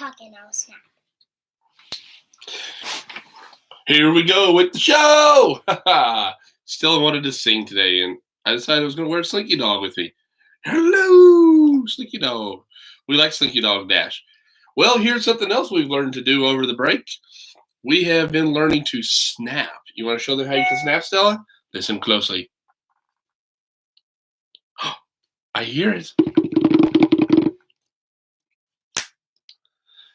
talk and I'll snap. Here we go with the show. Still wanted to sing today, and I decided I was going to wear Slinky Dog with me. Hello, Slinky Dog. We like Slinky Dog Dash. Well, here's something else we've learned to do over the break. We have been learning to snap. You want to show them how you can snap, Stella? Listen closely. I hear it.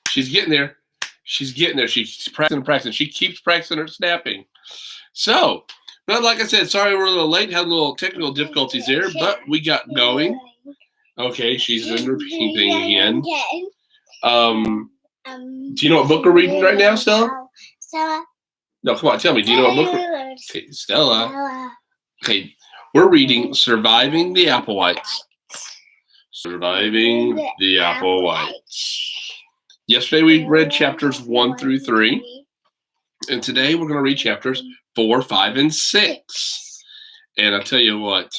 She's getting there. She's getting there. She's practicing and practicing. She keeps practicing her snapping. So, but like I said, sorry we're a little late. Had a little technical difficulties there, but we got going. Okay, she's in the repeating thing again. Do you know what book we're reading right now, Stella? Stella. No, come on, tell me. Do you know what book we're... Okay, Stella. Okay, we're reading Surviving the Applewhites. Surviving the Applewhites. Yesterday we read chapters 1 through 3. And today we're going to read chapters 4, 5, and 6. And I'll tell you what.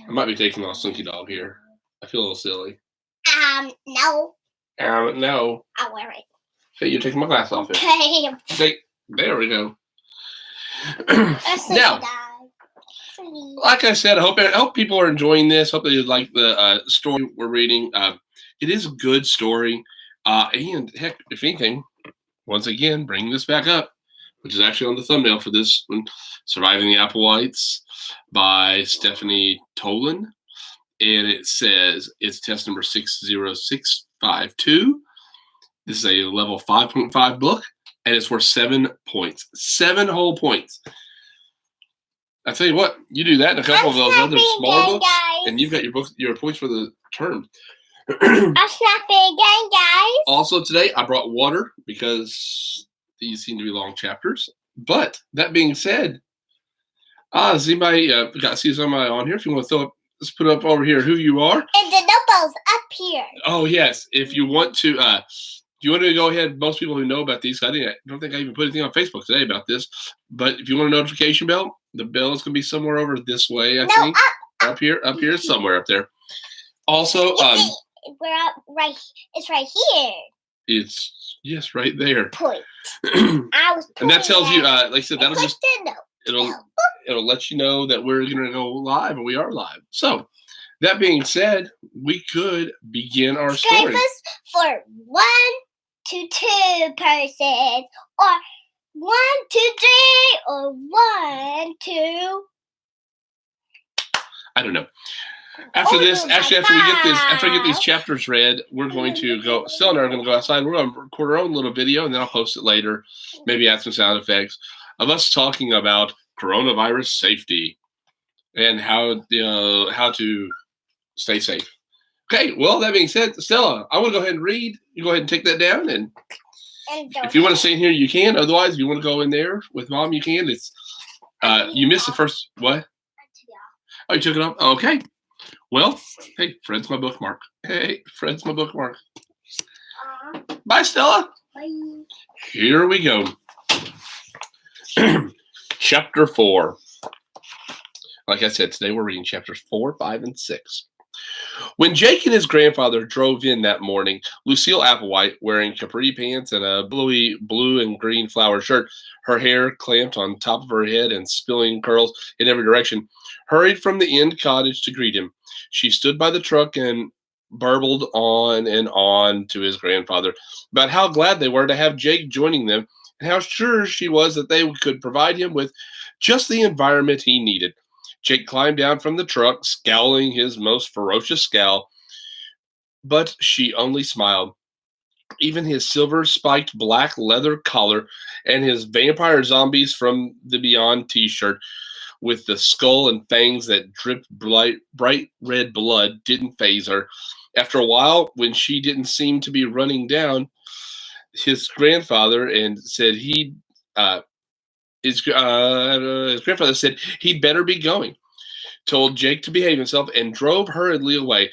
I might be taking off Slinky Dog here. I feel a little silly. No. No. I'll wear it. Okay, you're taking my glass off. Okay. There we go. Now, like I said, I hope people are enjoying this. Hope they like the story we're reading. It is a good story. And heck, if anything, once again, bring this back up, which is actually on the thumbnail for this one, Surviving the Applewhites by Stephanie Tolan. And it says it's test number 60652. This is a level 5.5 book, and it's worth 7 points. 7 whole points. I tell you what, you do that in a couple of those other smaller books, and you've got your points for the term. I'm snapping again, guys. Also today, I brought water because these seem to be long chapters. But that being said, does anybody see somebody on here? If you want to throw up, let's put up over here who you are. And the numbers up here. Oh yes, if you want to, do you want to go ahead? Most people who know about these, I don't think I even put anything on Facebook today about this. But if you want a notification bell, the bell is going to be somewhere over this way. I think up here, somewhere up there. Also, we're up right. It's right here. It's right there. Point. And that tells you, like I said, that'll just it'll let you know that we're going to go live, and we are live. So, that being said, we could begin our story. For 1 to 2 persons, or 1 to 3, or 1 to. I don't know. After this, after I get these chapters read, we're going to go. Stella and I are going to go outside. We're going to record our own little video, and then I'll post it later. Maybe add some sound effects of us talking about coronavirus safety and how to stay safe. Okay. Well, that being said, Stella, I want to go ahead and read. You go ahead and take that down, and if you want to stay in here, you can. Otherwise, if you want to go in there with Mom, you can. It's you missed the first what? Oh, you took it off. Okay. Well, hey, Fred's my bookmark. Bye, Stella. Bye. Here we go. Chapter 4. Like I said, today we're reading chapters 4, 5, and 6. When Jake and his grandfather drove in that morning, Lucille Applewhite, wearing capri pants and a bluey blue and green flower shirt, her hair clamped on top of her head and spilling curls in every direction, hurried from the end cottage to greet him. She stood by the truck and burbled on and on to his grandfather about how glad they were to have Jake joining them and how sure she was that they could provide him with just the environment he needed. Jake climbed down from the truck, scowling his most ferocious scowl, but she only smiled. Even his silver-spiked black leather collar and his vampire zombies from the Beyond t-shirt with the skull and fangs that dripped bright red blood didn't faze her. After a while, when she didn't seem to be running down, his grandfather said his grandfather said he'd better be going, told Jake to behave himself, and drove hurriedly away,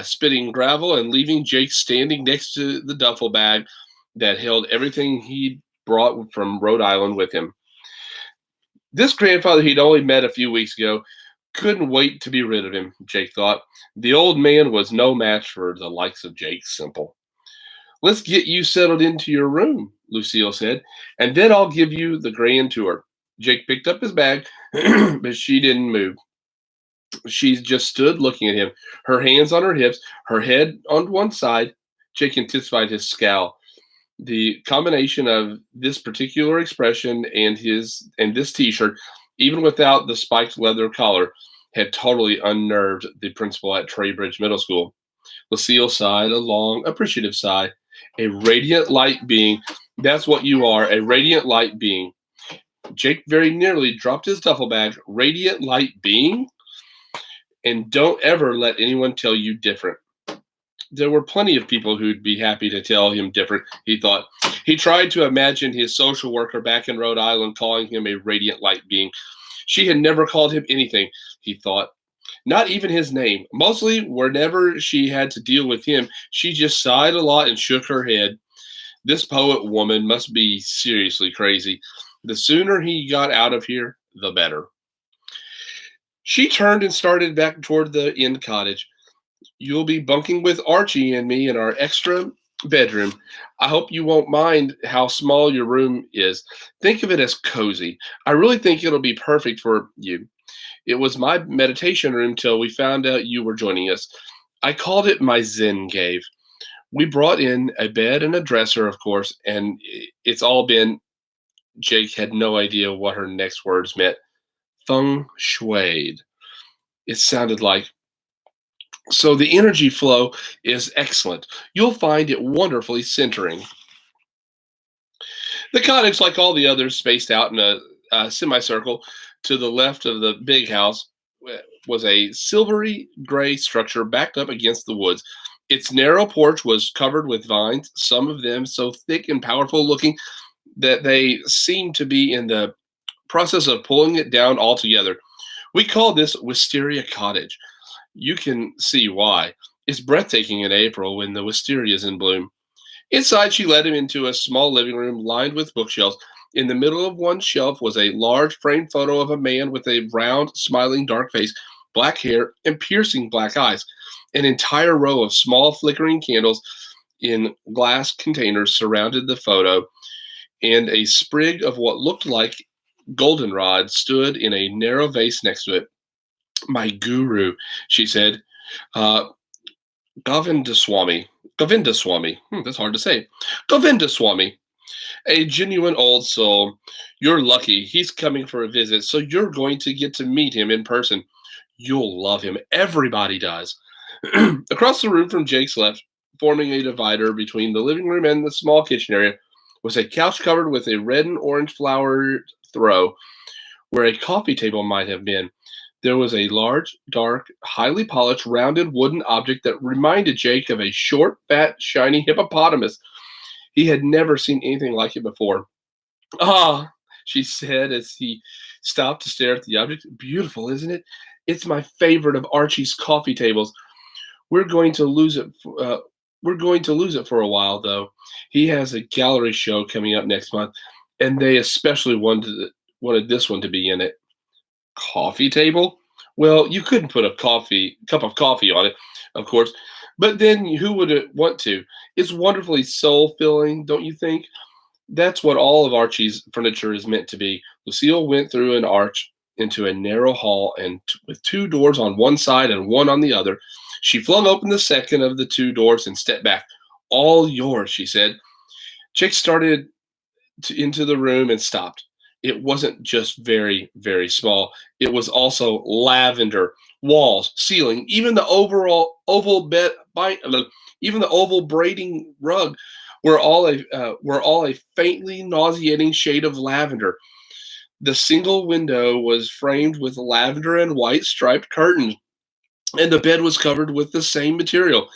spitting gravel and leaving Jake standing next to the duffel bag that held everything he'd brought from Rhode Island with him. This grandfather he'd only met a few weeks ago couldn't wait to be rid of him, Jake thought. The old man was no match for the likes of Jake Semple. Let's get you settled into your room, Lucille said, and then I'll give you the grand tour. Jake picked up his bag, but she didn't move. She just stood looking at him, her hands on her hips, her head on one side. Jake intensified his scowl. The combination of this particular expression and this T-shirt, even without the spiked leather collar, had totally unnerved the principal at Traybridge Middle School. Lucille sighed a long, appreciative sigh. A radiant light being. That's what you are, a radiant light being. Jake very nearly dropped his duffel bag. Radiant light being? And don't ever let anyone tell you different. There were plenty of people who'd be happy to tell him different, he thought. He tried to imagine his social worker back in Rhode Island calling him a radiant light being. She had never called him anything, he thought. Not even his name. Mostly, whenever she had to deal with him, she just sighed a lot and shook her head. This poet woman must be seriously crazy. The sooner he got out of here, the better. She turned and started back toward the inn cottage. You'll be bunking with Archie and me in our extra bedroom. I hope you won't mind how small your room is. Think of it as cozy. I really think it'll be perfect for you. It was my meditation room till we found out you were joining us. I called it my Zen cave. We brought in a bed and a dresser, of course, and it's all been. Jake had no idea what her next words meant. Feng shuied. It sounded like. So the energy flow is excellent. You'll find it wonderfully centering. The cottage, like all the others, spaced out in a semicircle to the left of the big house, was a silvery gray structure backed up against the woods. Its narrow porch was covered with vines, some of them so thick and powerful looking that they seemed to be in the process of pulling it down altogether. We call this Wisteria Cottage. You can see why. It's breathtaking in April when the wisteria is in bloom. Inside, she led him into a small living room lined with bookshelves. In the middle of one shelf was a large framed photo of a man with a round, smiling, dark face, black hair, and piercing black eyes. An entire row of small, flickering candles in glass containers surrounded the photo, and a sprig of what looked like goldenrod stood in a narrow vase next to it. My guru, she said, uh, Govindaswamy. Govindaswamy. That's hard to say. Govindaswamy. A genuine old soul. You're lucky. He's coming for a visit, so you're going to get to meet him in person. You'll love him. Everybody does. Across the room from Jake's left, forming a divider between the living room and the small kitchen area, was a couch covered with a red and orange flowered throw, where a coffee table might have been. There was a large, dark, highly polished, rounded wooden object that reminded Jake of a short, fat, shiny hippopotamus. He had never seen anything like it before. Ah, she said as he stopped to stare at the object. Beautiful, isn't it? It's my favorite of Archie's coffee tables. We're going to lose it. We're going to lose it for a while, though. He has a gallery show coming up next month, and they especially wanted this one to be in it. Coffee table? Well, you couldn't put a cup of coffee on it, of course, but then who would want to? It's wonderfully soul-filling, don't you think? That's what all of Archie's furniture is meant to be. Lucille went through an arch into a narrow hall and with two doors on one side and one on the other. She flung open the second of the two doors and stepped back. All yours, she said. Jake started into the room and stopped. It wasn't just very, very small. It was also lavender. Walls, ceiling, even the even the oval braiding rug were all a faintly nauseating shade of lavender. The single window was framed with lavender and white striped curtains, and the bed was covered with the same material.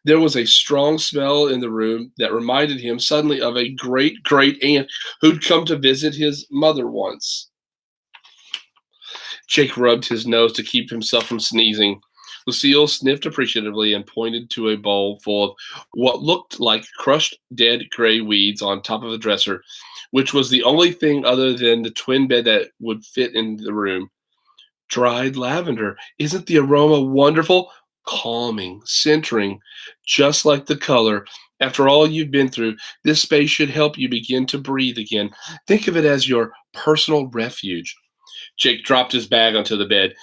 There was a strong smell in the room that reminded him suddenly of a great great aunt who'd come to visit his mother once. Jake rubbed his nose to keep himself from sneezing. Lucille sniffed appreciatively and pointed to a bowl full of what looked like crushed dead gray weeds on top of the dresser, which was the only thing other than the twin bed that would fit in the room. Dried lavender. Isn't the aroma wonderful? Calming, centering, just like the color, After all you've been through, this space should help you begin to breathe again. Think of it as your personal refuge. Jake dropped his bag onto the bed.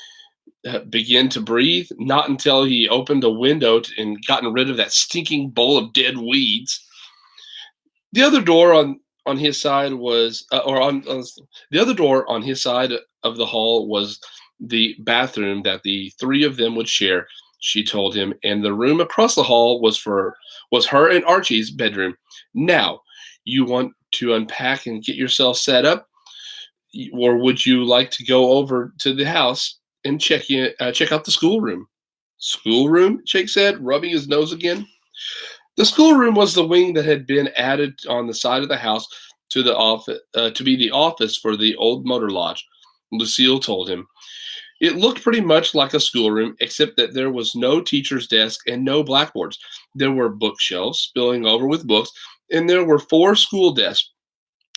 Begin to breathe? Not until he opened a window and gotten rid of that stinking bowl of dead weeds. The other door on his side was, the other door on his side of the hall was the bathroom that the three of them would share. She told him, and the room across the hall was her and Archie's bedroom. Now, you want to unpack and get yourself set up, or would you like to go over to the house and check out the schoolroom? Schoolroom? Jake said, rubbing his nose again. The schoolroom was the wing that had been added on the side of the house to the office to be the office for the old motor lodge. Lucille told him. It looked pretty much like a schoolroom, except that there was no teacher's desk and no blackboards. There were bookshelves spilling over with books, and there were 4 school desks,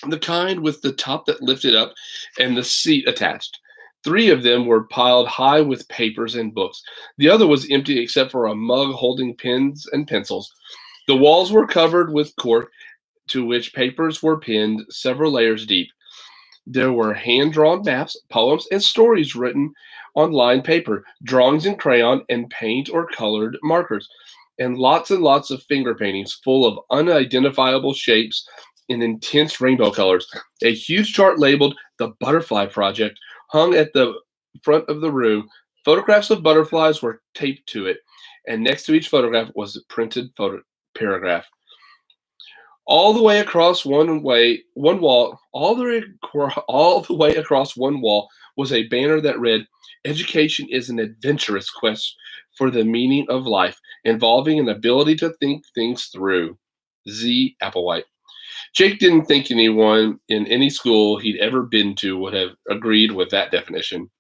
the kind with the top that lifted up and the seat attached. 3 of them were piled high with papers and books. The other was empty except for a mug holding pens and pencils. The walls were covered with cork, to which papers were pinned several layers deep. There were hand-drawn maps, poems, and stories written on lined paper, drawings in crayon and paint or colored markers, and lots of finger paintings full of unidentifiable shapes in intense rainbow colors. A huge chart labeled The Butterfly Project hung at the front of the room. Photographs of butterflies were taped to it, and next to each photograph was a printed paragraph. All the way across one wall, all the way across one wall was a banner that read, "Education is an adventurous quest for the meaning of life, involving an ability to think things through. Z. Applewhite." Jake didn't think anyone in any school he'd ever been to would have agreed with that definition.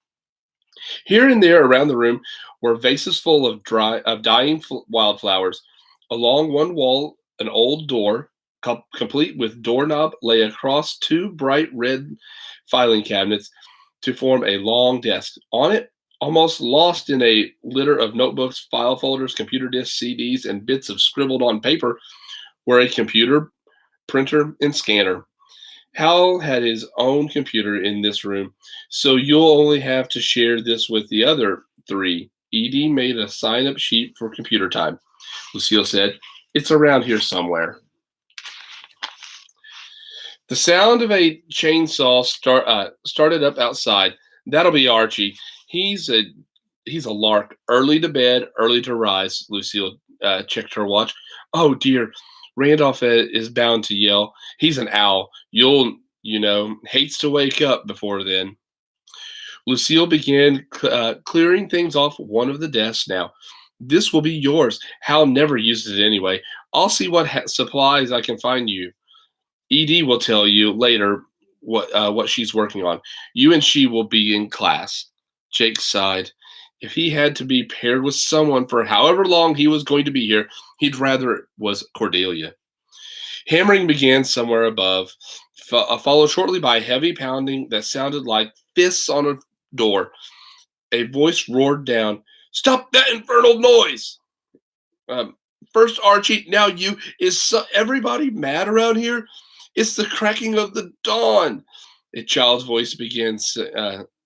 Here and there around the room were vases full of dying wildflowers. Along one wall, an old door, complete with doorknob, lay across 2 bright red filing cabinets to form a long desk. On it, almost lost in a litter of notebooks, file folders, computer disks, CDs, and bits of scribbled on paper, were a computer, printer, and scanner. Hal had his own computer in this room, so you'll only have to share this with the other 3. Edie made a sign-up sheet for computer time. Lucille said, "It's around here somewhere." The sound of a chainsaw started up outside. "That'll be Archie. He's a lark. Early to bed, early to rise." Lucille checked her watch. "Oh dear, Randolph is bound to yell. He's an owl. Hates to wake up before then." Lucille began clearing things off one of the desks now. "This will be yours. Hal never uses it anyway. I'll see what supplies I can find you. Edie will tell you later what she's working on. You and she will be in class." Jake sighed. If he had to be paired with someone for however long he was going to be here, he'd rather it was Cordelia. Hammering began somewhere above, followed shortly by heavy pounding that sounded like fists on a door. A voice roared down, "Stop that infernal noise!" First Archie, now you. Is everybody mad around here? It's the cracking of the dawn." A child's voice began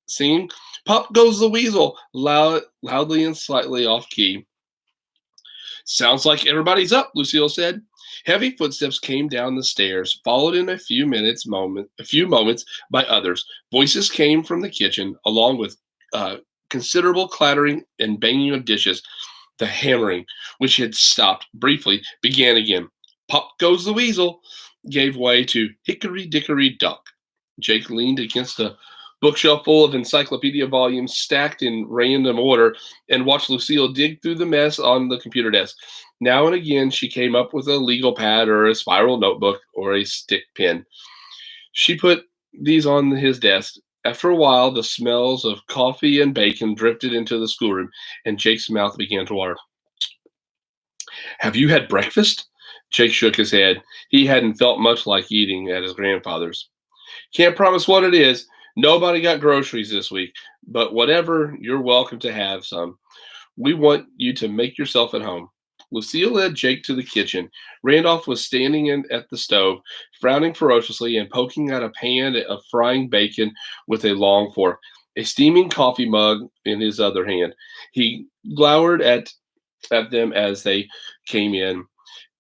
singing. "Pop goes the weasel," loudly and slightly off key. "Sounds like everybody's up," Lucille said. Heavy footsteps came down the stairs, followed in a few moments by others. Voices came from the kitchen, along with considerable clattering and banging of dishes. The hammering, which had stopped briefly, began again. "Pop goes the weasel" gave way to "Hickory Dickory Dock." Jake leaned against a bookshelf full of encyclopedia volumes stacked in random order and watched Lucille dig through the mess on the computer desk. Now and again, she came up with a legal pad or a spiral notebook or a stick pen. She put these on his desk. After a while, the smells of coffee and bacon drifted into the schoolroom, and Jake's mouth began to water. "Have you had breakfast?" Jake shook his head. He hadn't felt much like eating at his grandfather's. "Can't promise what it is. Nobody got groceries this week, but whatever, you're welcome to have some. We want you to make yourself at home." Lucille led Jake to the kitchen. Randolph was standing at the stove, frowning ferociously and poking at a pan of frying bacon with a long fork, a steaming coffee mug in his other hand. He glowered at them as they came in.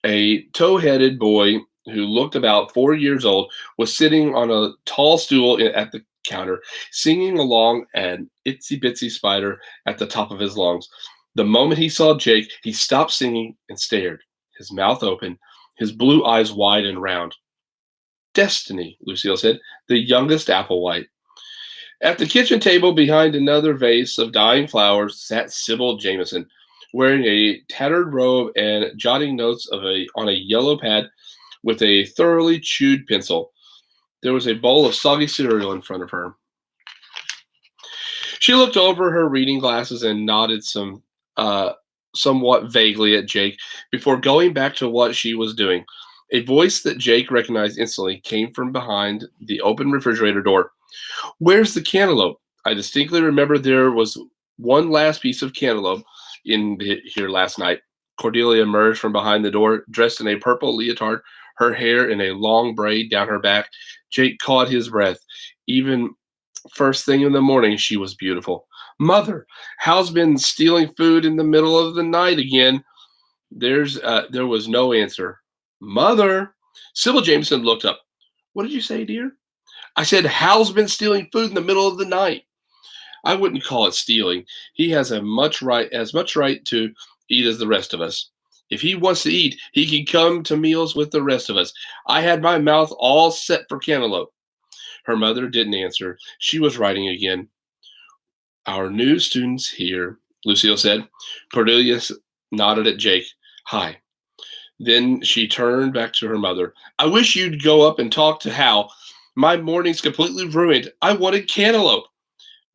A tow-headed boy who looked about 4 years old was sitting on a tall stool at the counter, singing along an itsy bitsy spider at the top of his lungs. The moment he saw Jake, he stopped singing and stared, his mouth open, his blue eyes wide and round. Destiny, Lucille said, the youngest Applewhite. At the kitchen table behind another vase of dying flowers sat Sybil Jameson, wearing a tattered robe and jotting notes on a yellow pad with a thoroughly chewed pencil. There was a bowl of soggy cereal in front of her. She looked over her reading glasses and nodded somewhat vaguely at Jake before going back to what she was doing. A voice that Jake recognized instantly came from behind the open refrigerator door. Where's the cantaloupe? I distinctly remember there was one last piece of cantaloupe in here last night. Cordelia emerged from behind the door, dressed in a purple leotard, her hair in a long braid down her back. Jake caught his breath. Even first thing in the morning, she was beautiful. Mother, Hal's been stealing food in the middle of the night again. There was no answer. Mother, Sybil Jameson looked up. What did you say, dear? I said Hal's been stealing food in the middle of the night. I wouldn't call it stealing. He has as much right to eat as the rest of us. If he wants to eat, he can come to meals with the rest of us. I had my mouth all set for cantaloupe. Her mother didn't answer. She was writing again. Our new student's here, Lucille said. Cordelia nodded at Jake. Hi. Then she turned back to her mother. I wish you'd go up and talk to Hal. My morning's completely ruined. I wanted cantaloupe.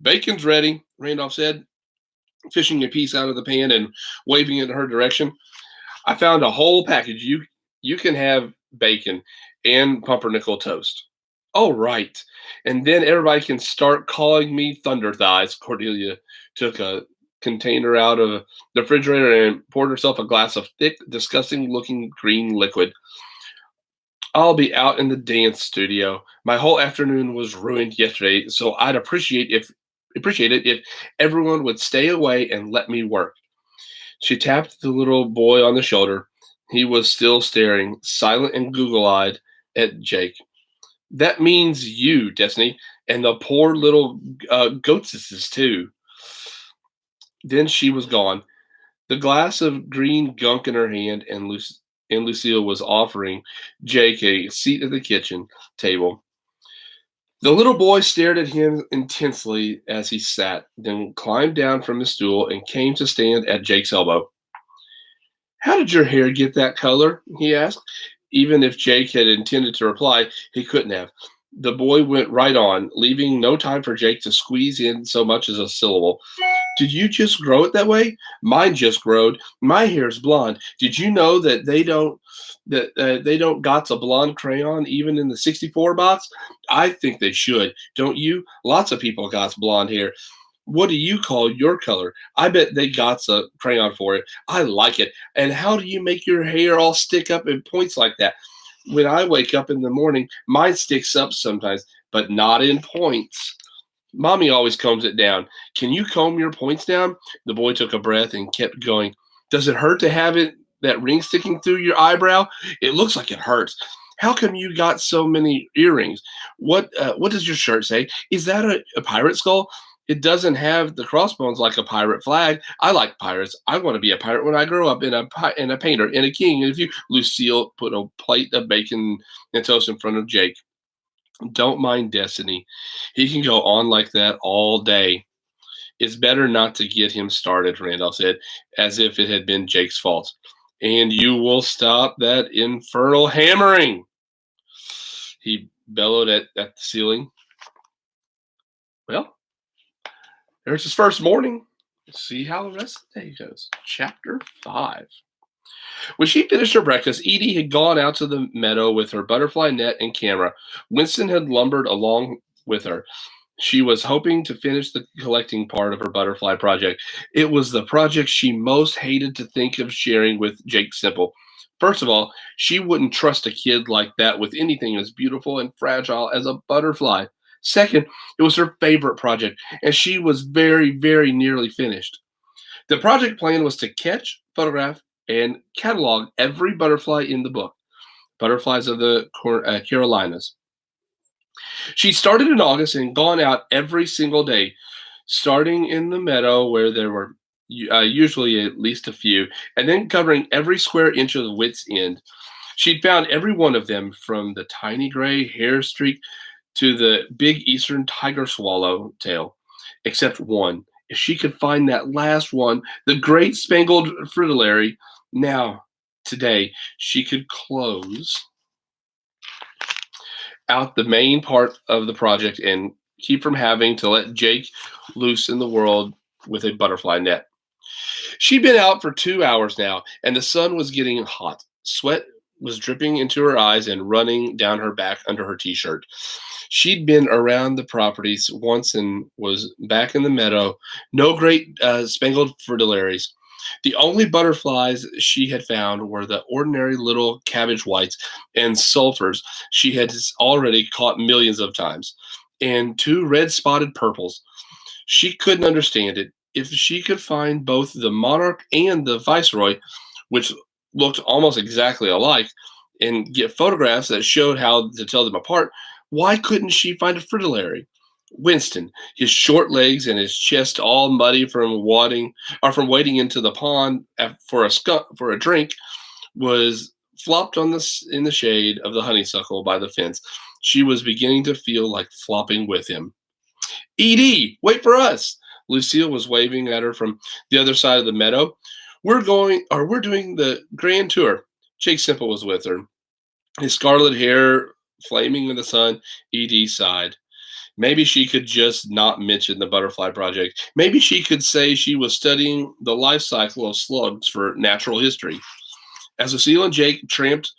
Bacon's ready, Randolph said, fishing a piece out of the pan and waving it in her direction. I found a whole package. You can have bacon and pumpernickel toast. Oh, right. And then everybody can start calling me Thunder Thighs. Cordelia took a container out of the refrigerator and poured herself a glass of thick, disgusting-looking green liquid. I'll be out in the dance studio. My whole afternoon was ruined yesterday, so I'd appreciate it if everyone would stay away and let me work. She tapped the little boy on the shoulder. He was still staring, silent and goggle-eyed, at Jake. That means you, Destiny, and the poor little goatses too. Then she was gone. The glass of green gunk in her hand, and Lucille was offering Jake a seat at the kitchen table. The little boy stared at him intensely as he sat, then climbed down from his stool and came to stand at Jake's elbow. How did your hair get that color? He asked. Even if Jake had intended to reply, he couldn't have. The boy went right on, leaving no time for Jake to squeeze in so much as a syllable. Did you just grow it that way? Mine just growed. My hair's blonde. Did you know that they don't got a blonde crayon even in the 64 box? I think they should. Don't you? Lots of people got blonde hair. What do you call your color? I bet they got a crayon for it. I like it. And how do you make your hair all stick up in points like that? When I wake up in the morning, mine sticks up sometimes, but not in points. Mommy always combs it down. Can you comb your points down? The boy took a breath and kept going. Does it hurt to have that ring sticking through your eyebrow? It looks like it hurts. How come you got so many earrings? What does your shirt say? Is that a pirate skull? It doesn't have the crossbones like a pirate flag. I like pirates. I want to be a pirate when I grow up, and a painter and a king. And if you, Lucille put a plate of bacon and toast in front of Jake. Don't mind Destiny. He can go on like that all day. It's better not to get him started, Randolph said, as if it had been Jake's fault. And you will stop that infernal hammering. He bellowed at the ceiling. Well, there's his first morning. Let's see how the rest of the day goes. Chapter 5. When she finished her breakfast, Edie had gone out to the meadow with her butterfly net and camera. Winston had lumbered along with her. She was hoping to finish the collecting part of her butterfly project. It was the project she most hated to think of sharing with Jake Semple. First of all, she wouldn't trust a kid like that with anything as beautiful and fragile as a butterfly. Second, it was her favorite project, and she was very, very nearly finished. The project plan was to catch, photograph, and catalog every butterfly in the book, Butterflies of the Carolinas. She started in August and gone out every single day, starting in the meadow where there were usually at least a few, and then covering every square inch of the wit's end. She'd found every one of them, from the tiny gray hair streak to the big eastern tiger swallow tail, except one. If she could find that last one, the great spangled fritillary, now, today, she could close out the main part of the project and keep from having to let Jake loose in the world with a butterfly net. She'd been out for 2 hours now, and the sun was getting hot. Sweat was dripping into her eyes and running down her back under her t-shirt. She'd been around the properties once and was back in the meadow. No great spangled fritillaries. The only butterflies she had found were the ordinary little cabbage whites and sulfurs she had already caught millions of times, and two red spotted purples. She couldn't understand it. If she could find both the monarch and the viceroy, which looked almost exactly alike, and get photographs that showed how to tell them apart, why couldn't she find a fritillary? Winston, his short legs and his chest all muddy from wading into the pond for a drink, was flopped in the shade of the honeysuckle by the fence. She was beginning to feel like flopping with him. Edie, wait for us! Lucille was waving at her from the other side of the meadow. We're doing the grand tour. Jake Semple was with her, his scarlet hair flaming in the sun. Edie sighed. Maybe she could just not mention the butterfly project. Maybe she could say she was studying the life cycle of slugs for natural history. As Lucille and Jake tramped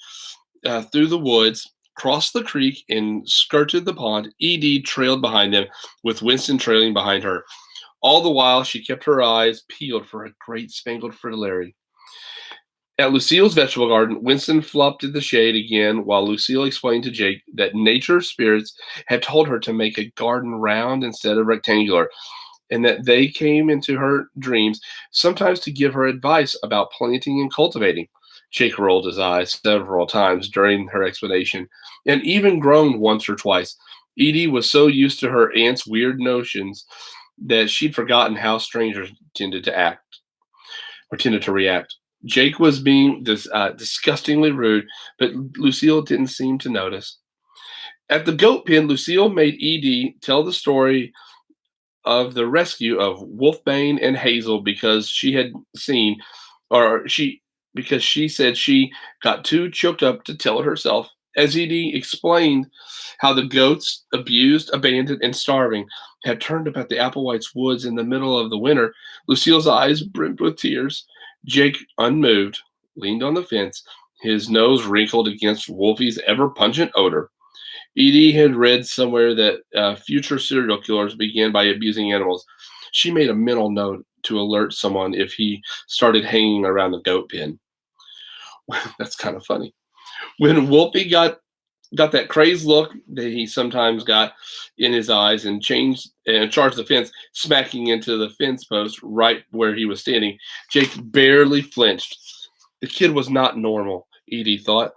through the woods, crossed the creek, and skirted the pond, Edie trailed behind them, with Winston trailing behind her. All the while, she kept her eyes peeled for a great spangled fritillary. At Lucille's vegetable garden, Winston flopped in the shade again while Lucille explained to Jake that nature spirits had told her to make a garden round instead of rectangular, and that they came into her dreams sometimes to give her advice about planting and cultivating. Jake rolled his eyes several times during her explanation, and even groaned once or twice. Edie was so used to her aunt's weird notions that she'd forgotten how strangers tended to react. Jake was being disgustingly rude, but Lucille didn't seem to notice. At the goat pen, Lucille made Edie tell the story of the rescue of Wolfbane and Hazel because she had seen, or she because she said she got too choked up to tell it herself. As Edie explained how the goats, abused, abandoned, and starving, had turned up at the Applewhites woods in the middle of the winter, Lucille's eyes brimmed with tears. Jake, unmoved, leaned on the fence, his nose wrinkled against Wolfie's ever-pungent odor. Edie had read somewhere that future serial killers began by abusing animals. She made a mental note to alert someone if he started hanging around the goat pen. That's kind of funny. When Wolfie got that crazed look that he sometimes got in his eyes and charged the fence, smacking into the fence post right where he was standing, Jake barely flinched. The kid was not normal, Edie thought.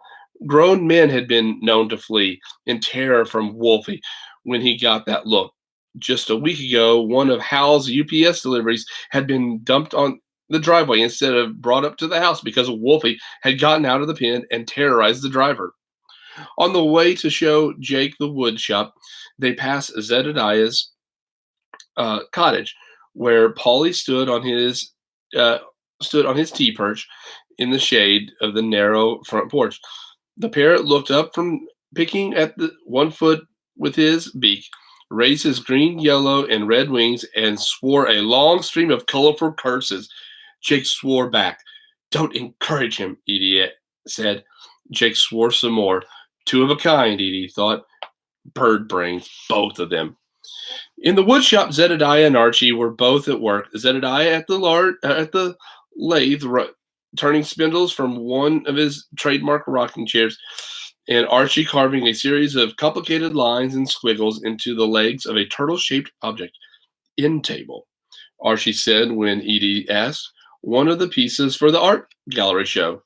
Grown men had been known to flee in terror from Wolfie when he got that look. Just a week ago, one of Hal's UPS deliveries had been dumped on the driveway instead of brought up to the house because Wolfie had gotten out of the pen and terrorized the driver. On the way to show Jake the wood shop, they passed Zedediah's cottage, where Polly stood on his tea perch in the shade of the narrow front porch. The parrot looked up from picking at the 1 foot with his beak, raised his green, yellow, and red wings, and swore a long stream of colorful curses. Jake swore back. Don't encourage him, Edie said. Jake swore some more. Two of a kind, Edie thought. Bird brains, both of them. In the woodshop, Zedediah and Archie were both at work. Zedediah at the lathe, turning spindles from one of his trademark rocking chairs, and Archie carving a series of complicated lines and squiggles into the legs of a turtle-shaped object. End table, Archie said when Edie asked. One of the pieces for the art gallery show.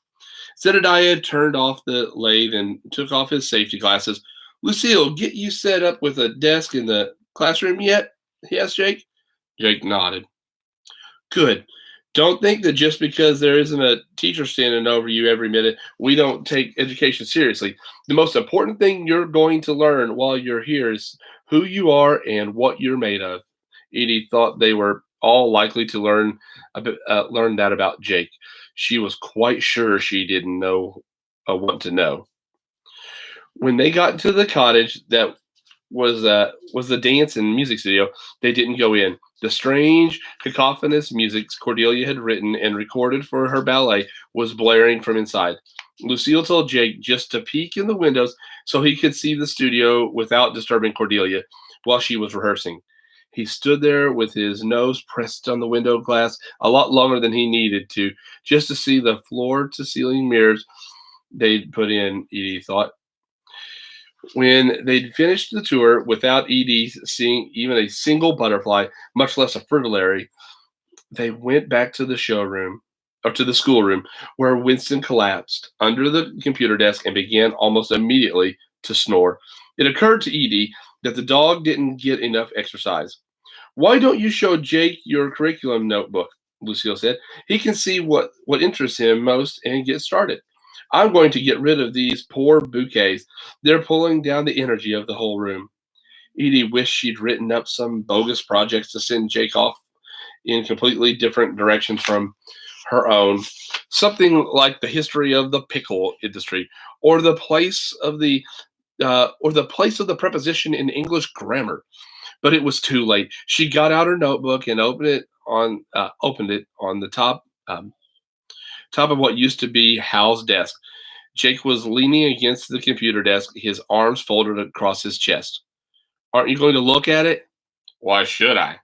Zedediah turned off the lathe and took off his safety glasses. Lucille, get you set up with a desk in the classroom yet? He asked Jake. Jake nodded. Good. Don't think that just because there isn't a teacher standing over you every minute, we don't take education seriously. The most important thing you're going to learn while you're here is who you are and what you're made of. Edie thought they were all likely to learn that about Jake. She was quite sure she didn't want to know. When they got to the cottage that was the dance and music studio, they didn't go in. The strange, cacophonous music Cordelia had written and recorded for her ballet was blaring from inside. Lucille told Jake just to peek in the windows so he could see the studio without disturbing Cordelia while she was rehearsing. He stood there with his nose pressed on the window glass a lot longer than he needed to, just to see the floor-to-ceiling mirrors they'd put in, Edie thought. When they'd finished the tour without Edie seeing even a single butterfly, much less a fritillary, they went back to the showroom, or to the schoolroom, where Winston collapsed under the computer desk and began almost immediately to snore. It occurred to Edie that the dog didn't get enough exercise. Why don't you show Jake your curriculum notebook? Lucille said. He can see what interests him most and get started. I'm going to get rid of these poor bouquets. They're pulling down the energy of the whole room. Edie wished she'd written up some bogus projects to send Jake off in completely different directions from her own. Something like the history of the pickle industry, or the place of the preposition in English grammar. But it was too late. She got out her notebook and opened it on the top of what used to be Hal's desk. Jake was leaning against the computer desk, his arms folded across his chest. Aren't you going to look at it? Why should I?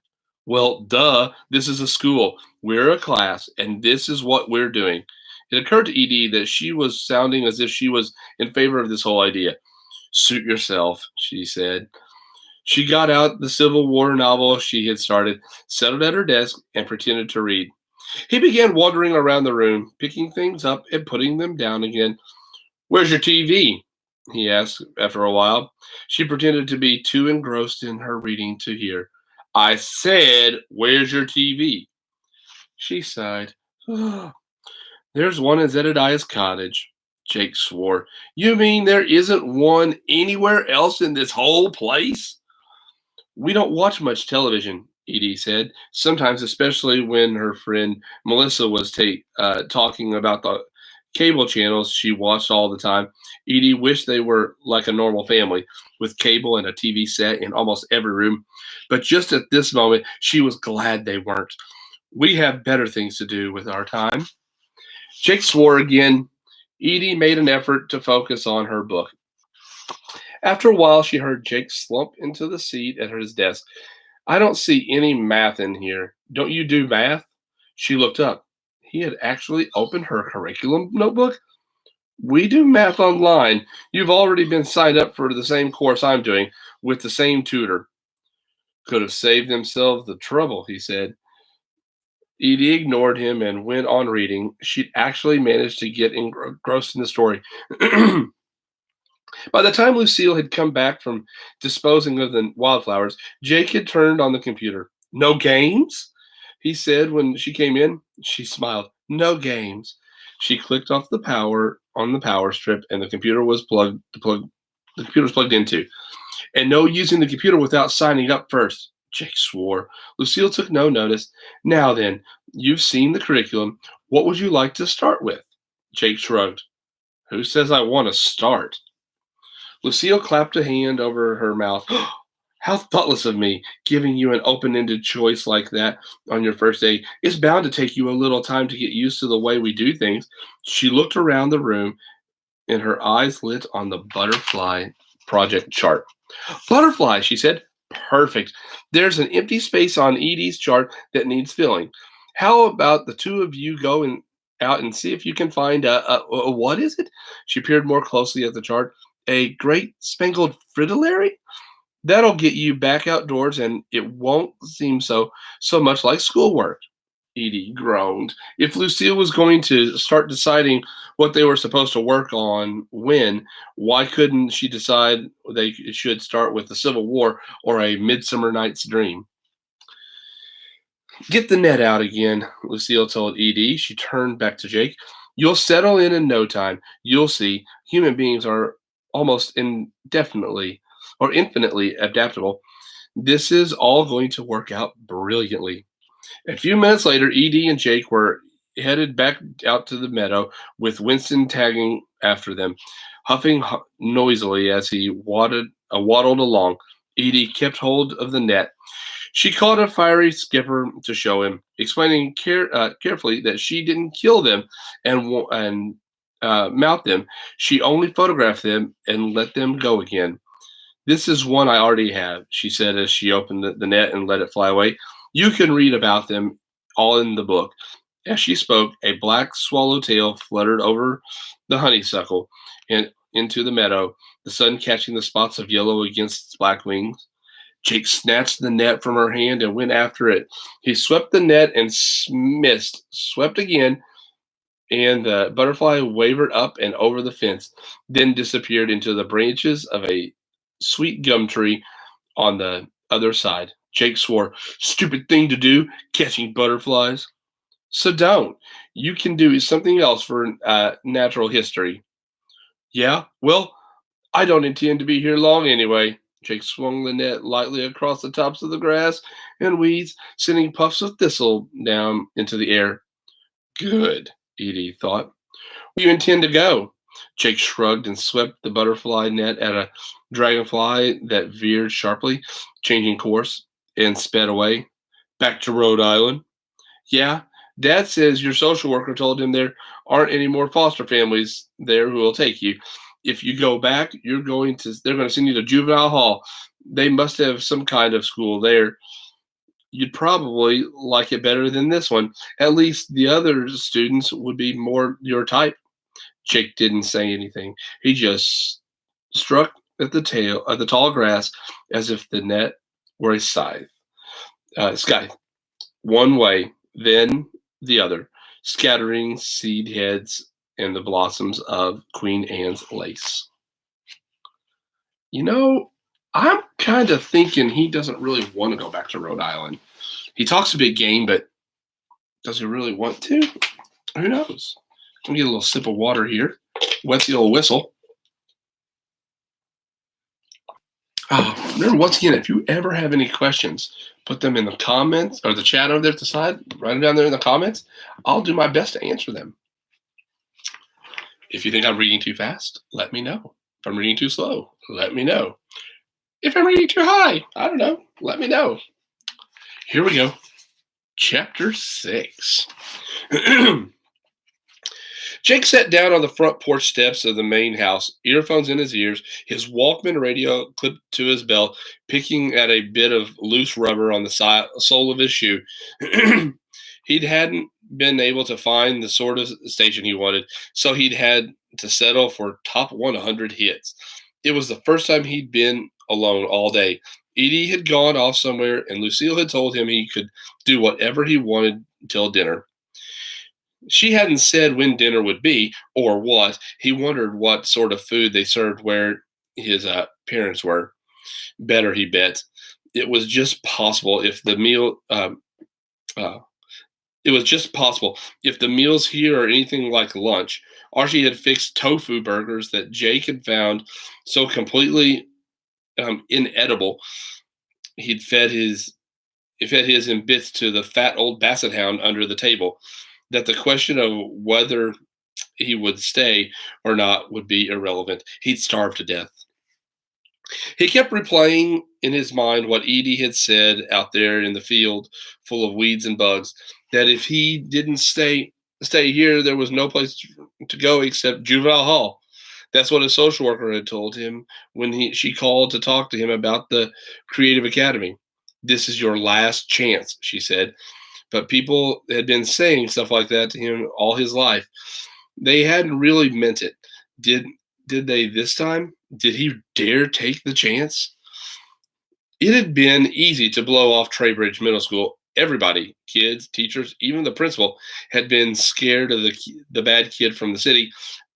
Well, duh. This is a school. We're a class, and this is what we're doing. It occurred to Edie that she was sounding as if she was in favor of this whole idea. Suit yourself, she said. She got out the Civil War novel she had started, settled at her desk, and pretended to read. He began wandering around the room, picking things up and putting them down again. Where's your TV? He asked after a while. She pretended to be too engrossed in her reading to hear. I said, where's your TV? She sighed. There's one in Zedediah's cottage. Jake swore. You mean there isn't one anywhere else in this whole place? We don't watch much television, Edie said, sometimes, especially when her friend Melissa was talking about the cable channels she watched all the time. Edie wished they were like a normal family, with cable and a TV set in almost every room. But just at this moment, she was glad they weren't. We have better things to do with our time. Jake swore again. Edie made an effort to focus on her book. After a while, she heard Jake slump into the seat at his desk. I don't see any math in here. Don't you do math? She looked up. He had actually opened her curriculum notebook. We do math online. You've already been signed up for the same course I'm doing with the same tutor. Could have saved themselves the trouble, he said. Edie ignored him and went on reading. She'd actually managed to get engrossed in the story. By the time Lucille had come back from disposing of the wildflowers, Jake had turned on the computer. No games? He said when she came in. She smiled. No games. She clicked off the power on the power strip, and the computer was plugged into. And no using the computer without signing up first. Jake swore. Lucille took no notice. Now then, you've seen the curriculum. What would you like to start with? Jake shrugged. Who says I want to start? Lucille clapped a hand over her mouth. How thoughtless of me, giving you an open-ended choice like that on your first day. It's bound to take you a little time to get used to the way we do things. She looked around the room, and her eyes lit on the butterfly project chart. Butterfly, she said. Perfect. There's an empty space on Edie's chart that needs filling. How about the two of you go out and see if you can find what is it? She peered more closely at the chart. A great spangled fritillary? That'll get you back outdoors and it won't seem so much like schoolwork. Edie groaned. If Lucille was going to start deciding what they were supposed to work on when, why couldn't she decide they should start with the Civil War or a Midsummer Night's Dream? Get the net out again, Lucille told Edie. She turned back to Jake. You'll settle in no time. You'll see. Human beings are almost indefinitely or infinitely adaptable. This is all going to work out brilliantly. A few minutes later, Edie and Jake were headed back out to the meadow with Winston tagging after them, huffing noisily as he waddled along. Edie kept hold of the net. She called a fiery skipper to show him, explaining carefully that she didn't kill them and mount them. She only photographed them and let them go again. This is one I already have, she said as she opened the net and let it fly away. You can read about them all in the book. As she spoke, a black swallowtail fluttered over the honeysuckle and into the meadow, the sun catching the spots of yellow against its black wings. Jake snatched the net from her hand and went after it. He swept the net and missed, swept again, and the butterfly wavered up and over the fence, then disappeared into the branches of a sweet gum tree on the other side. Jake swore, stupid thing to do, catching butterflies. So don't. You can do something else for natural history. Yeah? Well, I don't intend to be here long anyway. Jake swung the net lightly across the tops of the grass and weeds, sending puffs of thistle down into the air. Good, Edie thought. Where do you intend to go? Jake shrugged and swept the butterfly net at a dragonfly that veered sharply, changing course, and sped away. Back to Rhode Island. Yeah, Dad says your social worker told him there aren't any more foster families there who will take you. If you go back, they're going to send you to juvenile hall. They must have some kind of school there. You'd probably like it better than this one. At least the other students would be more your type. Jake didn't say anything. He just struck at the tall grass as if the net were a scythe. One way, then the other, scattering seed heads and the blossoms of Queen Anne's lace. You know, I'm kind of thinking he doesn't really want to go back to Rhode Island. He talks a big game, but does he really want to? Who knows? Let me get a little sip of water here. Wet the old whistle. Remember, once again, if you ever have any questions, put them in the comments or the chat over there to the side. Write them down there in the comments. I'll do my best to answer them. If you think I'm reading too fast, let me know. If I'm reading too slow, let me know. If I'm reading too high, I don't know. Let me know. Here we go. Chapter 6. Jake sat down on the front porch steps of the main house, earphones in his ears, his Walkman radio clipped to his belt, picking at a bit of loose rubber on the sole of his shoe. He hadn't been able to find the sort of station he wanted, so he'd had to settle for top 100 hits. It was the first time he'd been alone all day. Edie had gone off somewhere, and Lucille had told him he could do whatever he wanted until dinner. She hadn't said when dinner would be or what. He wondered what sort of food they served where his parents were. Better, he bet. It was just possible if the meal. It was just possible if the meals here are anything like lunch. Archie had fixed tofu burgers that Jake had found so completely inedible. He'd fed his in bits to the fat old basset hound under the table, that the question of whether he would stay or not would be irrelevant. He'd starve to death. He kept replaying in his mind what Edie had said out there in the field full of weeds and bugs, that if he didn't stay here, there was no place to go except juvenile hall. That's what a social worker had told him when she called to talk to him about the Creative Academy. This is your last chance, she said. But people had been saying stuff like that to him all his life. They hadn't really meant it. Did did they this time? Did he dare take the chance? It had been easy to blow off Traybridge Middle School. Everybody, kids, teachers, even the principal, had been scared of the bad kid from the city.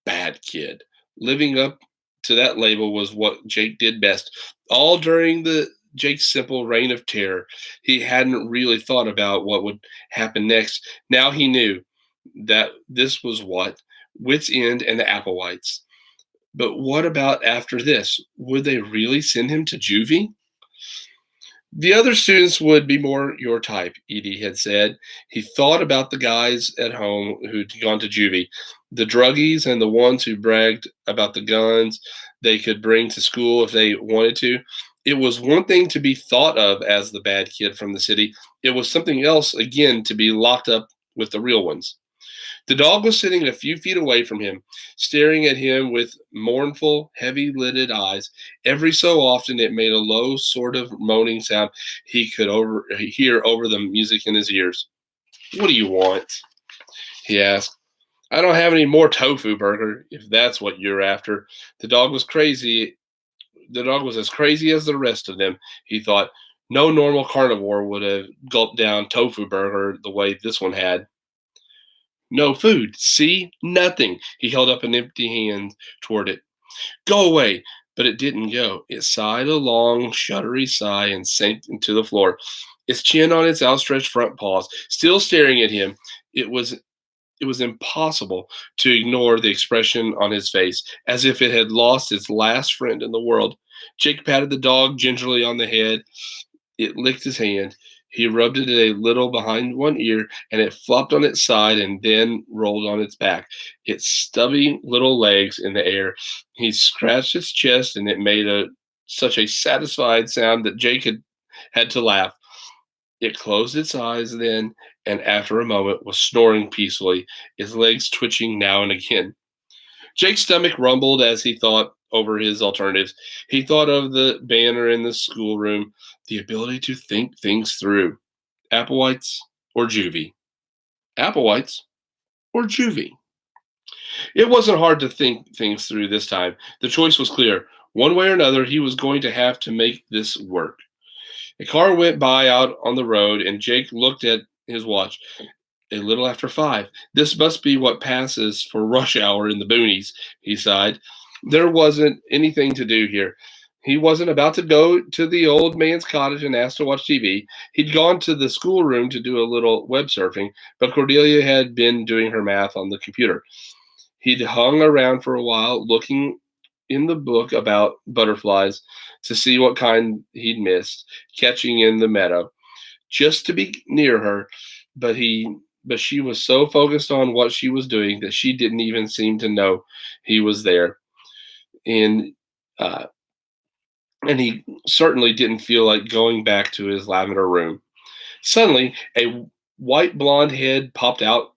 Bad kid. Living up to that label was what Jake did best. All during the Jake Semple reign of terror, he hadn't really thought about what would happen next. Now he knew that this was what Wits End and the Applewhites. But what about after this? Would they really send him to juvie? The other students would be more your type, Edie had said. He thought about the guys at home who'd gone to juvie, the druggies and the ones who bragged about the guns they could bring to school if they wanted to. It was one thing to be thought of as the bad kid from the city. It was something else, again, to be locked up with the real ones. The dog was sitting a few feet away from him, staring at him with mournful, heavy-lidded eyes. Every so often it made a low sort of moaning sound he could hear over the music in his ears. "What do you want?" he asked. "I don't have any more tofu burger, if that's what you're after." The dog was crazy. The dog was as crazy as the rest of them, he thought. No normal carnivore would have gulped down tofu burger the way this one had. "No food. See? Nothing." He held up an empty hand toward it. "Go away." But it didn't go. It sighed a long, shuddery sigh and sank into the floor, its chin on its outstretched front paws, still staring at him. It was impossible to ignore the expression on his face, as if it had lost its last friend in the world. Jake patted the dog gingerly on the head. It licked his hand. He rubbed it a little behind one ear, and it flopped on its side and then rolled on its back, its stubby little legs in the air. He scratched its chest, and it made such a satisfied sound that Jake had to laugh. It closed its eyes then, and after a moment was snoring peacefully, its legs twitching now and again. Jake's stomach rumbled as he thought over his alternatives. He thought of the banner in the schoolroom, the ability to think things through. Applewhites or juvie? Applewhites or juvie? It wasn't hard to think things through this time. The choice was clear. One way or another, he was going to have to make this work. A car went by out on the road, and Jake looked at his watch. A little after 5. This must be what passes for rush hour in the boonies, he sighed. There wasn't anything to do here. He wasn't about to go to the old man's cottage and ask to watch TV. He'd gone to the schoolroom to do a little web surfing, but Cordelia had been doing her math on the computer. He'd hung around for a while, looking in the book about butterflies to see what kind he'd missed, catching in the meadow, just to be near her, but she was so focused on what she was doing that she didn't even seem to know he was there. And uh, and he certainly didn't feel like going back to his lavender room. Suddenly, a white blonde head popped out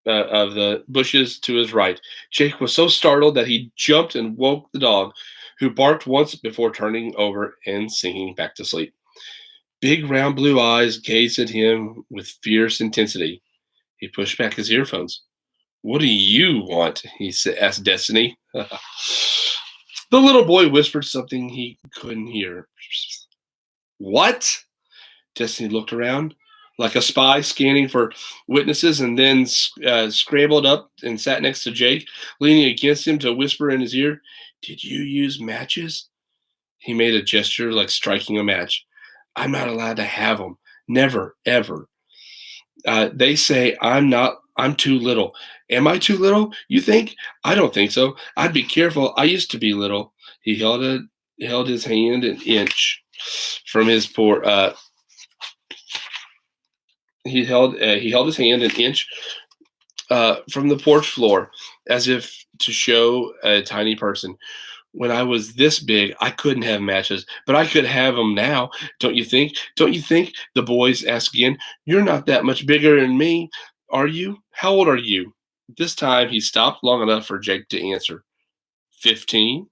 of the bushes to his right. Jake was so startled that he jumped and woke the dog, who barked once before turning over and sinking back to sleep. Big round blue eyes gazed at him with fierce intensity. He pushed back his earphones. "What do you want?" he asked Destiny. The little boy whispered something he couldn't hear. "What?" Destiny looked around like a spy scanning for witnesses, and then scrambled up and sat next to Jake, leaning against him to whisper in his ear, "Did you use matches?" He made a gesture like striking a match. "I'm not allowed to have them. Never, ever. They say I'm too little. Am I too little, you think? I don't think so. I'd be careful. I used to be little." He held his hand an inch from his poor. He held his hand an inch from the porch floor, as if to show a tiny person. "When I was this big, I couldn't have matches, but I could have them now. Don't you think? Don't you think?" The boys asked again. "You're not that much bigger than me, are you? How old are you?" This time he stopped long enough for Jake to answer. 15.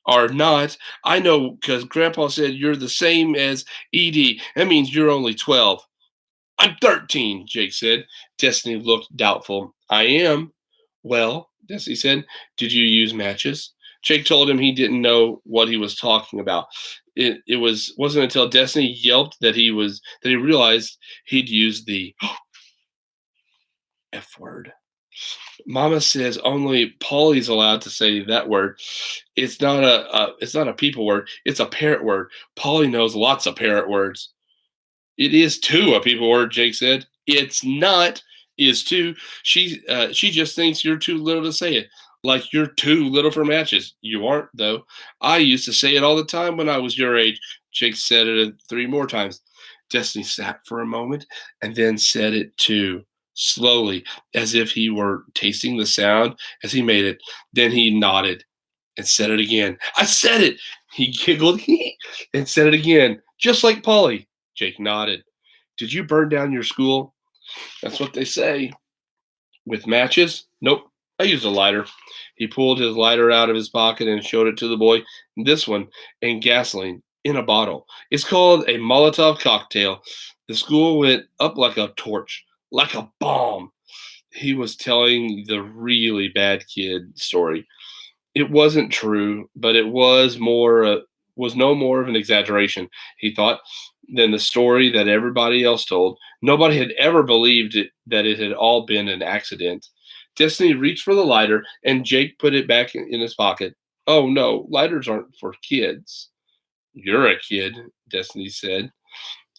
Are not. I know because Grandpa said you're the same as Edie. That means you're only 12. I'm 13, Jake said. Destiny looked doubtful. I am. Well, Destiny said, did you use matches? Jake told him he didn't know what he was talking about. Wasn't until Destiny yelped that he realized he'd used the F word. Mama says only Paulie's allowed to say that word. It's not a people word. It's a parrot word. Paulie knows lots of parrot words. It is too a people word, Jake said. It's not. Is too. She just thinks you're too little to say it. Like you're too little for matches. You aren't though. I used to say it all the time when I was your age. Jake said it 3 more times. Destiny sat for a moment and then said it too, slowly, as if he were tasting the sound as he made it. Then he nodded and said it again. I said it! He giggled and said it again, just like Polly. Jake nodded. Did you burn down your school? That's what they say. With matches? Nope. I used a lighter. He pulled his lighter out of his pocket and showed it to the boy. This one, and gasoline in a bottle. It's called a Molotov cocktail. The school went up like a torch, like a bomb. He was telling the really bad kid story. It wasn't true, but it was no more of an exaggeration, he thought, than the story that everybody else told. Nobody had ever believed that it had all been an accident. Destiny reached for the lighter, and Jake put it back in his pocket. Oh no, lighters aren't for kids. You're a kid, Destiny said.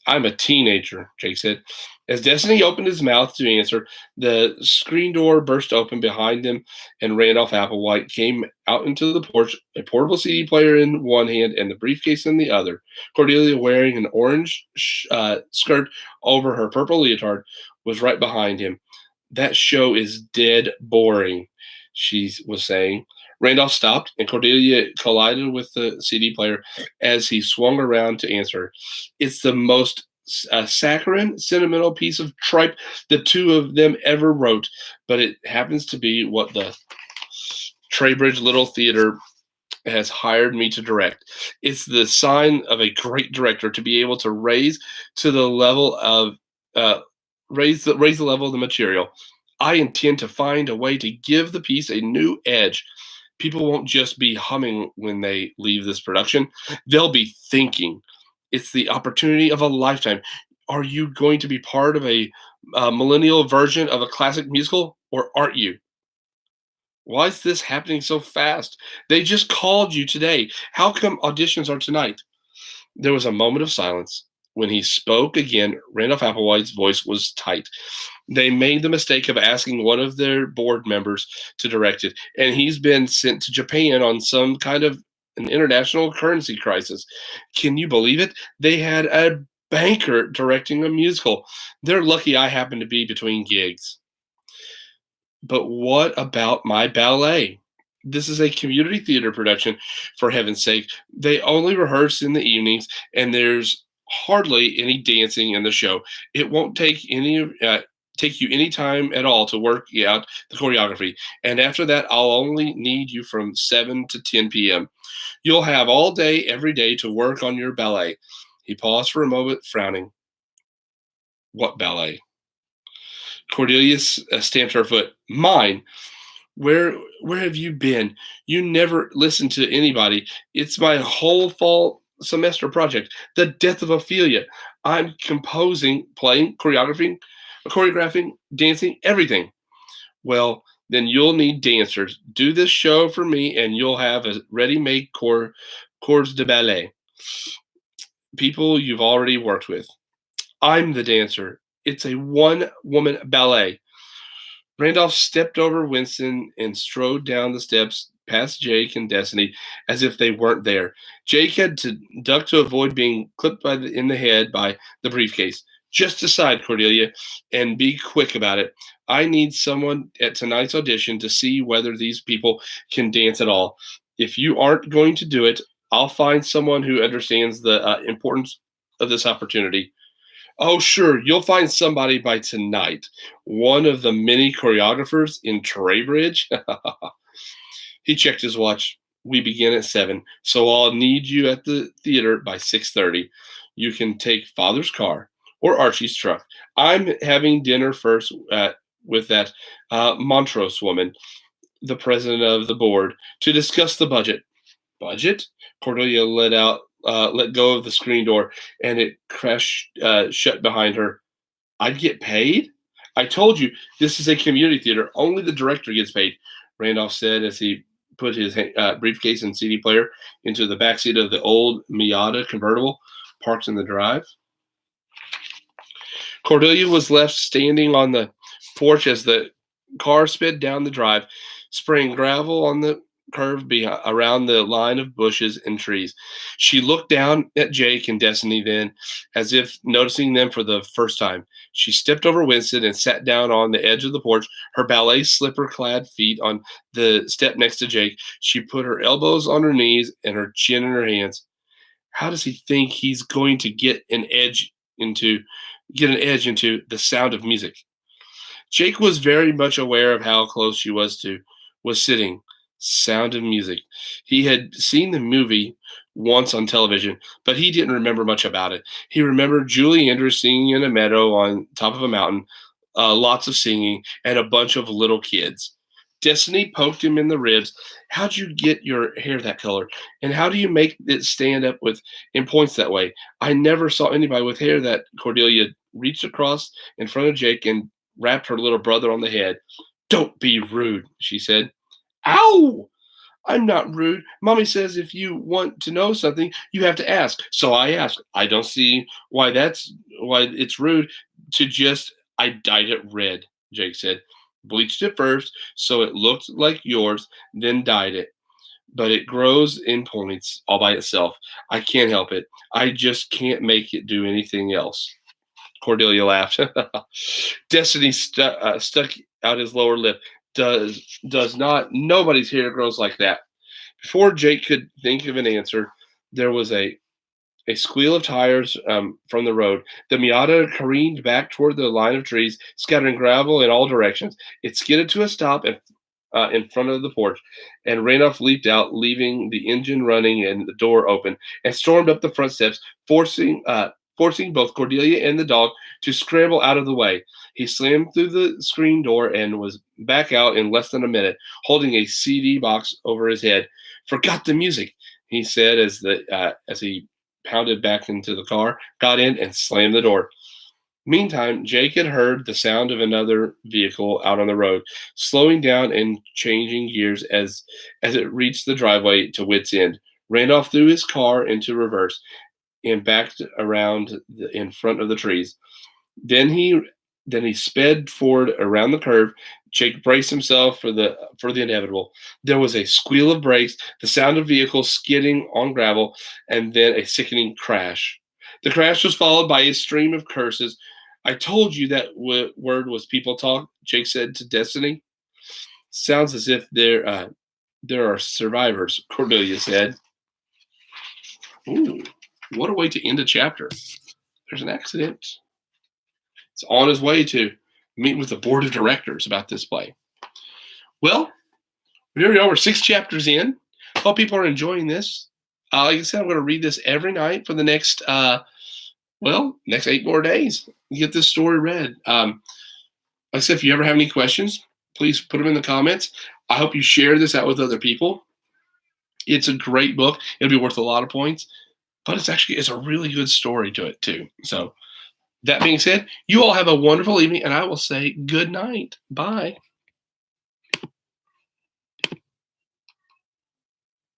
I'm a teenager, Jake said. As Destiny opened his mouth to answer, the screen door burst open behind them, and Randolph Applewhite came out into the porch, a portable CD player in one hand and the briefcase in the other. Cordelia, wearing an orange skirt over her purple leotard, was right behind him. That show is dead boring, she was saying. Randolph stopped, and Cordelia collided with the CD player as he swung around to answer. It's the most saccharine, sentimental piece of tripe the two of them ever wrote, but it happens to be what the Traybridge Little Theater has hired me to direct. It's the sign of a great director to be able to raise to the level of raise the level of the material. I intend to find a way to give the piece a new edge. People won't just be humming when they leave this production. They'll be thinking. It's the opportunity of a lifetime. Are you going to be part of a millennial version of a classic musical, or aren't you? Why is this happening so fast? They just called you today. How come auditions are tonight? There was a moment of silence. When he spoke again, Randolph Applewhite's voice was tight. They made the mistake of asking one of their board members to direct it, and he's been sent to Japan on some kind of an international currency crisis. Can you believe it? They had a banker directing a musical. They're lucky I happen to be between gigs. But what about my ballet? This is a community theater production, for heaven's sake. They only rehearse in the evenings, and there's hardly any dancing in the show. It won't take you any time at all to work out the choreography. And after that, I'll only need you from 7 to 10 p.m. You'll have all day, every day to work on your ballet. He paused for a moment, frowning. What ballet? Cordelia stamped her foot. Mine. Where have you been? You never listen to anybody. It's my whole fall semester project, The Death of Ophelia. I'm composing, playing, choreographing, dancing, everything. Well, then you'll need dancers. Do this show for me, and you'll have a ready-made corps de ballet. People you've already worked with. I'm the dancer. It's a one-woman ballet. Randolph stepped over Winston and strode down the steps past Jake and Destiny as if they weren't there. Jake had to duck to avoid being clipped in the head by the briefcase. Just decide, Cordelia, and be quick about it. I need someone at tonight's audition to see whether these people can dance at all. If you aren't going to do it, I'll find someone who understands the importance of this opportunity. Oh, sure, you'll find somebody by tonight. One of the many choreographers in Traybridge. He checked his watch. We begin at 7, so I'll need you at the theater by 6:30. You can take Father's car or Archie's truck. I'm having dinner first with that Montrose woman, the president of the board, to discuss the budget. Budget? Cordelia let go of the screen door, and it crashed shut behind her. I'd get paid? I told you, this is a community theater. Only the director gets paid, Randolph said as he put his briefcase and CD player into the backseat of the old Miata convertible parked in the drive. Cordelia was left standing on the porch as the car sped down the drive, spraying gravel on the curve around the line of bushes and trees. She looked down at Jake and Destiny then, as if noticing them for the first time. She stepped over Winston and sat down on the edge of the porch, her ballet slipper-clad feet on the step next to Jake. She put her elbows on her knees and her chin in her hands. How does he think he's going to get an edge into the sound of music? Jake was very much aware of how close she was sitting. Sound of Music. He had seen the movie once on television, but he didn't remember much about it. He remembered Julie Andrews singing in a meadow on top of a mountain, lots of singing, and a bunch of little kids. Destiny poked him in the ribs. How'd you get your hair that color? And how do you make it stand up in points that way? I never saw anybody with hair that. Cordelia reached across in front of Jake and rapped her little brother on the head. Don't be rude, she said. Ow! I'm not rude. Mommy says if you want to know something, you have to ask. So I asked. I don't see why it's rude to just. I dyed it red, Jake said. Bleached it first so it looked like yours, then dyed it. But it grows in points all by itself. I can't help it. I just can't make it do anything else. Cordelia laughed. Destiny stuck out his lower lip. Does not. Nobody's hair grows like that. Before Jake could think of an answer, there was a squeal of tires from the road. The Miata careened back toward the line of trees, scattering gravel in all directions. It skidded to a stop in front of the porch, and Randolph leaped out, leaving the engine running and the door open, and stormed up the front steps, forcing both Cordelia and the dog to scramble out of the way. He slammed through the screen door and was back out in less than a minute, holding a CD box over his head. Forgot the music, he said as he pounded back into the car, got in, and slammed the door. Meantime, Jake had heard the sound of another vehicle out on the road, slowing down and changing gears as it reached the driveway to Wits End. Randolph threw his car into reverse and backed around in front of the trees. Then he sped forward around the curve. Jake braced himself for the inevitable. There was a squeal of brakes, the sound of vehicles skidding on gravel, and then a sickening crash. The crash was followed by a stream of curses. I told you that word was people talk, Jake said to Destiny. Sounds as if there are survivors, Cordelia said. Ooh, what a way to end a chapter. There's an accident. It's on his way to meet with the board of directors about this play. Well, here we are. We're 6 chapters in. Hope people are enjoying this. Like I said, I'm going to read this every night for the next 8 more days. Get this story read. Like I said, if you ever have any questions, please put them in the comments. I hope you share this out with other people. It's a great book. It'll be worth a lot of points, but it's a really good story to it too. So that being said, you all have a wonderful evening, and I will say good night. Bye.